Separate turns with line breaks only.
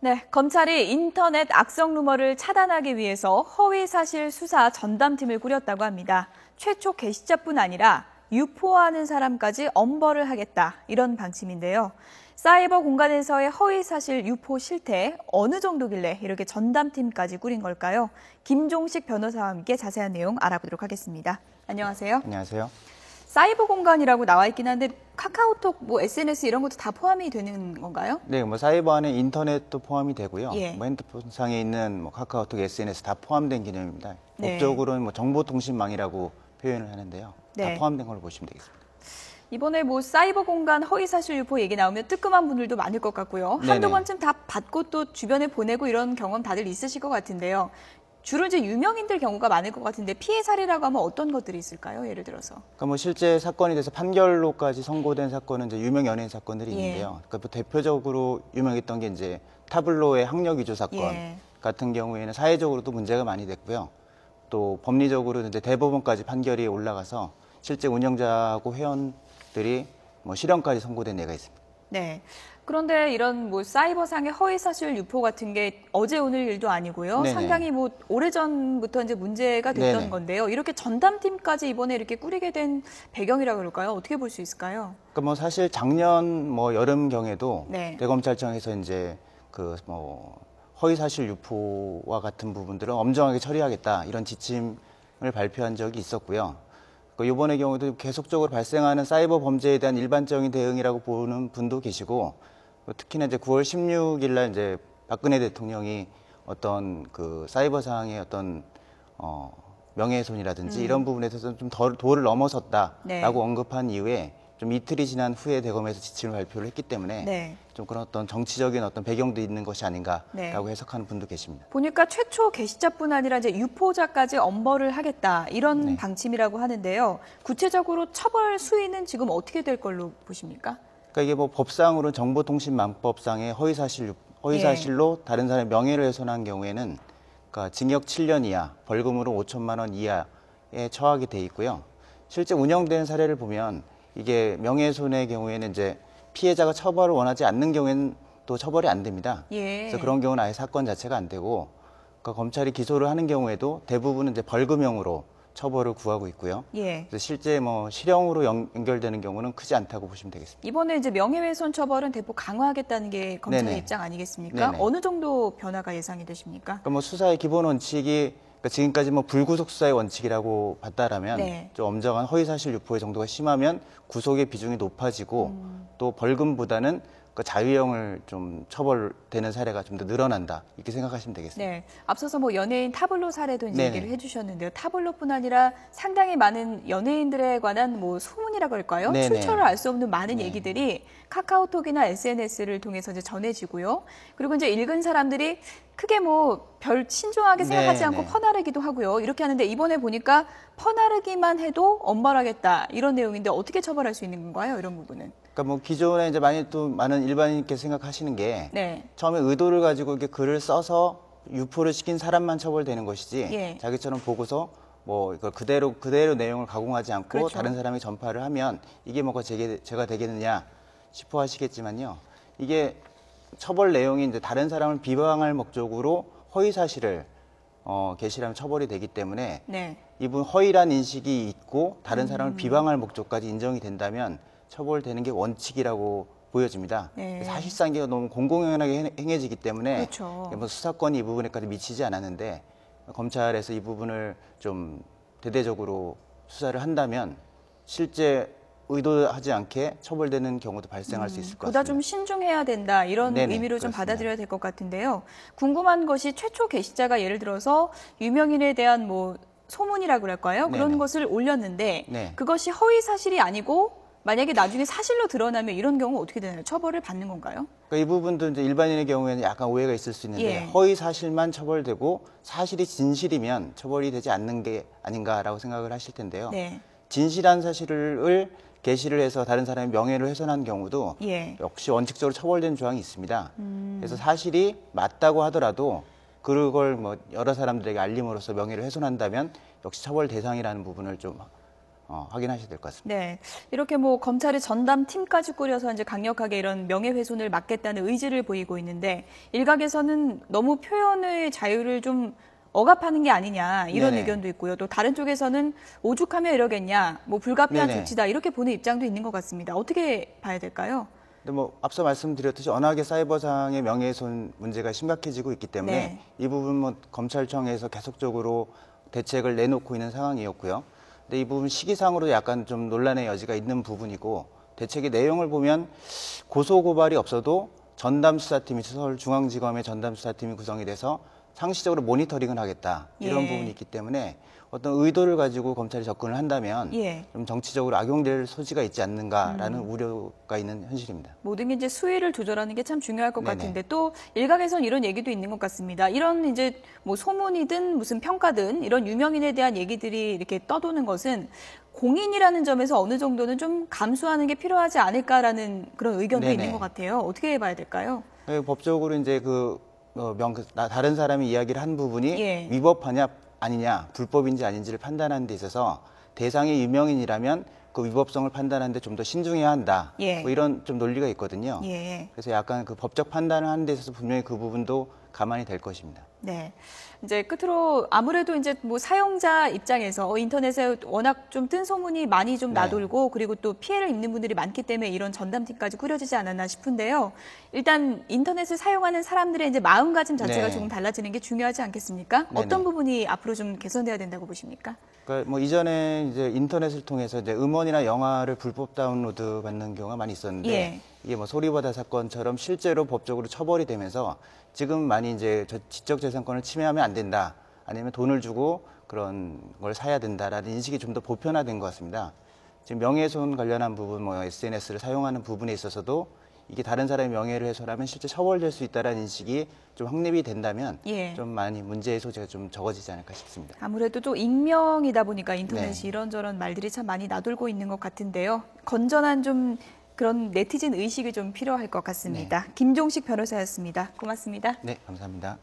네, 검찰이 인터넷 악성 루머를 차단하기 위해서 허위사실 수사 전담팀을 꾸렸다고 합니다. 최초 게시자뿐 아니라 유포하는 사람까지 엄벌을 하겠다, 이런 방침인데요. 사이버 공간에서의 허위사실 유포 실태 어느 정도길래 이렇게 전담팀까지 꾸린 걸까요? 김종식 변호사와 함께 자세한 내용 알아보도록 하겠습니다. 안녕하세요.
안녕하세요.
사이버 공간이라고 나와 있긴 한데 카카오톡, SNS 이런 것도 다 포함이 되는 건가요?
네, 사이버 안에 인터넷도 포함이 되고요.
예.
핸드폰상에 있는 카카오톡, SNS 다 포함된 개념입니다.
네.
법적으로는 정보통신망이라고 표현을 하는데요.
네.
다 포함된 걸로 보시면 되겠습니다.
이번에 사이버 공간 허위사실 유포 얘기 나오면 뜨끔한 분들도 많을 것 같고요.
네네.
한두 번쯤 다 받고 또 주변에 보내고 이런 경험 다들 있으실 것 같은데요. 주로 이제 유명인들 경우가 많을 것 같은데 피해 사례라고 하면 어떤 것들이 있을까요? 예를 들어서.
그러니까 실제 사건이 돼서 판결로까지 선고된 사건은 이제 유명 연예인 사건들이
예.
있는데요. 그러니까 대표적으로 유명했던 게 이제 타블로의 학력 위조 사건
예.
같은 경우에는 사회적으로도 문제가 많이 됐고요. 또 법리적으로 이제 대법원까지 판결이 올라가서 실제 운영자하고 회원들이 실형까지 선고된 예가 있습니다.
네. 그런데 이런 사이버상의 허위사실 유포 같은 게 어제 오늘 일도 아니고요.
네네.
상당히 오래전부터 이제 문제가 됐던
네네.
건데요. 이렇게 전담팀까지 이번에 이렇게 꾸리게 된 배경이라고 그럴까요? 어떻게 볼 수 있을까요?
그러니까 사실 작년 여름경에도
네.
대검찰청에서 이제 허위사실 유포와 같은 부분들은 엄정하게 처리하겠다 이런 지침을 발표한 적이 있었고요. 이번의 경우도 계속적으로 발생하는 사이버 범죄에 대한 일반적인 대응이라고 보는 분도 계시고, 특히나 이제 9월 16일 날 이제 박근혜 대통령이 어떤 사이버상의 어떤 명예훼손이라든지 이런 부분에 있어서 좀 도를 넘어섰다라고
네.
언급한 이후에 좀 이틀이 지난 후에 대검에서 지침을 발표를 했기 때문에
네.
좀 그런 어떤 정치적인 어떤 배경도 있는 것이 아닌가라고
네.
해석하는 분도 계십니다.
보니까 최초 게시자뿐 아니라 이제 유포자까지 엄벌을 하겠다 이런
네.
방침이라고 하는데요. 구체적으로 처벌 수위는 지금 어떻게 될 걸로 보십니까?
그러니까 이게 법상으로는 정보통신망법상의 허위사실로 다른 사람의 명예를 훼손한 경우에는 그러니까 징역 7년 이하, 벌금으로 5천만 원 이하에 처하게 돼 있고요. 실제 운영되는 사례를 보면 이게 명예훼손의 경우에는 이제 피해자가 처벌을 원하지 않는 경우에는 또 처벌이 안 됩니다.
예.
그래서 그런 경우는 아예 사건 자체가 안 되고, 그러니까 검찰이 기소를 하는 경우에도 대부분은 이제 벌금형으로 처벌을 구하고 있고요.
예.
그래서 실제 실형으로 연결되는 경우는 크지 않다고 보시면 되겠습니다.
이번에 이제 명예훼손 처벌은 대폭 강화하겠다는 게 검찰의
네네.
입장 아니겠습니까?
네네.
어느 정도 변화가 예상이 되십니까?
그러니까 수사의 기본 원칙이 지금까지 불구속 수사의 원칙이라고 봤다라면
네.
좀 엄정한 허위사실 유포의 정도가 심하면 구속의 비중이 높아지고 또 벌금보다는 자유형을 좀 처벌되는 사례가 좀 더 늘어난다 이렇게 생각하시면 되겠습니다.
네, 앞서서 연예인 타블로 사례도 이제
네네.
얘기를 해주셨는데요. 타블로뿐 아니라 상당히 많은 연예인들에 관한 소문이라고 할까요?
네네.
출처를 알 수 없는 많은
네.
얘기들이 카카오톡이나 SNS를 통해서 이제 전해지고요. 그리고 이제 읽은 사람들이 크게 별 신중하게 생각하지
네네.
않고 퍼나르기도 하고요. 이렇게 하는데 이번에 보니까 퍼나르기만 해도 엄벌하겠다 이런 내용인데 어떻게 처벌할 수 있는 건가요? 이런 부분은.
그러니까 기존에 이제 많은 일반인께서 생각하시는 게
네.
처음에 의도를 가지고 이렇게 글을 써서 유포를 시킨 사람만 처벌되는 것이지
예.
자기처럼 보고서 이걸 그대로 내용을 가공하지 않고
그렇죠.
다른 사람이 전파를 하면 이게 제가 되겠느냐 싶어 하시겠지만요. 이게 처벌 내용이 이제 다른 사람을 비방할 목적으로 허위 사실을 게시하면 처벌이 되기 때문에
네.
이분 허위란 인식이 있고 다른 사람을 비방할 목적까지 인정이 된다면 처벌되는 게 원칙이라고 보여집니다.
네.
사실상 이게 너무 공공연하게 행해지기 때문에
그렇죠.
수사권이 이 부분에까지 미치지 않았는데 검찰에서 이 부분을 좀 대대적으로 수사를 한다면 실제 의도하지 않게 처벌되는 경우도 발생할 수 있을 것
보다
같습니다.
좀 신중해야 된다 이런
네네,
의미로 좀
그렇습니다.
받아들여야 될 것 같은데요. 궁금한 것이 최초 게시자가 예를 들어서 유명인에 대한 소문이라고 그럴까요? 그런
네네.
것을 올렸는데
네.
그것이 허위 사실이 아니고 만약에 나중에 사실로 드러나면 이런 경우 어떻게 되나요? 처벌을 받는 건가요?
그러니까 이 부분도 이제 일반인의 경우에는 약간 오해가 있을 수 있는데
예.
허위 사실만 처벌되고 사실이 진실이면 처벌이 되지 않는 게 아닌가라고 생각을 하실 텐데요.
네.
진실한 사실을 게시를 해서 다른 사람의 명예를 훼손한 경우도
예.
역시 원칙적으로 처벌되는 조항이 있습니다. 그래서 사실이 맞다고 하더라도 그걸 여러 사람들에게 알림으로써 명예를 훼손한다면 역시 처벌 대상이라는 부분을 좀 확인하셔야 될 것 같습니다.
네, 이렇게 뭐 검찰이 전담팀까지 꾸려서 이제 강력하게 이런 명예훼손을 막겠다는 의지를 보이고 있는데 일각에서는 너무 표현의 자유를 좀 억압하는 게 아니냐 이런
네네.
의견도 있고요. 또 다른 쪽에서는 오죽하면 이러겠냐, 뭐 불가피한
네네.
조치다 이렇게 보는 입장도 있는 것 같습니다. 어떻게 봐야 될까요?
근데 뭐 앞서 말씀드렸듯이 워낙에 사이버상의 명예훼손 문제가 심각해지고 있기 때문에
네.
이 부분 뭐 검찰청에서 계속적으로 대책을 내놓고 있는 상황이었고요. 근데 이 부분 시기상으로 약간 좀 논란의 여지가 있는 부분이고 대책의 내용을 보면 고소고발이 없어도 전담수사팀이 서울중앙지검의 전담수사팀이 구성이 돼서 상시적으로 모니터링을 하겠다 이런
예.
부분이 있기 때문에 어떤 의도를 가지고 검찰이 접근을 한다면
예.
좀 정치적으로 악용될 소지가 있지 않는가라는 우려가 있는 현실입니다.
모든 게 이제 수위를 조절하는 게 참 중요할 것
네네.
같은데 또 일각에선 이런 얘기도 있는 것 같습니다. 이런 이제 뭐 소문이든 무슨 평가든 이런 유명인에 대한 얘기들이 이렇게 떠도는 것은 공인이라는 점에서 어느 정도는 좀 감수하는 게 필요하지 않을까라는 그런 의견도
네네.
있는 것 같아요. 어떻게 봐야 될까요?
법적으로 이제 다른 사람이 이야기를 한 부분이
예.
위법하냐 아니냐, 불법인지 아닌지를 판단하는 데 있어서 대상이 유명인이라면 그 위법성을 판단하는데 좀 더 신중해야 한다.
예.
뭐 이런 좀 논리가 있거든요.
예.
그래서 약간 그 법적 판단을 하는 데 있어서 분명히 그 부분도 감안이 될 것입니다.
네. 이제 끝으로 아무래도 이제 뭐 사용자 입장에서 인터넷에 워낙 좀 뜬 소문이 많이 좀
네.
나돌고 그리고 또 피해를 입는 분들이 많기 때문에 이런 전담팀까지 꾸려지지 않았나 싶은데요. 일단 인터넷을 사용하는 사람들의 이제 마음가짐 자체가
네.
조금 달라지는 게 중요하지 않겠습니까?
네네.
어떤 부분이 앞으로 좀 개선돼야 된다고 보십니까?
그러니까 뭐 이전에 이제 인터넷을 통해서 이제 음원이나 영화를 불법 다운로드 받는 경우가 많이 있었는데
예.
이게 뭐 소리바다 사건처럼 실제로 법적으로 처벌이 되면서 지금 많이 이제 지적재산권을 침해하면 안 된다. 아니면 돈을 주고 그런 걸 사야 된다라는 인식이 좀 더 보편화된 것 같습니다. 지금 명예훼손 관련한 부분, 뭐 SNS를 사용하는 부분에 있어서도 이게 다른 사람의 명예를 훼손하면 실제 처벌될 수 있다는 인식이 좀 확립이 된다면
예.
좀 많이 문제의 소지가 좀 적어지지 않을까 싶습니다.
아무래도 또 익명이다 보니까 인터넷이
네.
이런저런 말들이 참 많이 나돌고 있는 것 같은데요. 건전한 좀 그런 네티즌 의식이 좀 필요할 것 같습니다. 김종식 변호사였습니다. 고맙습니다.
네, 감사합니다.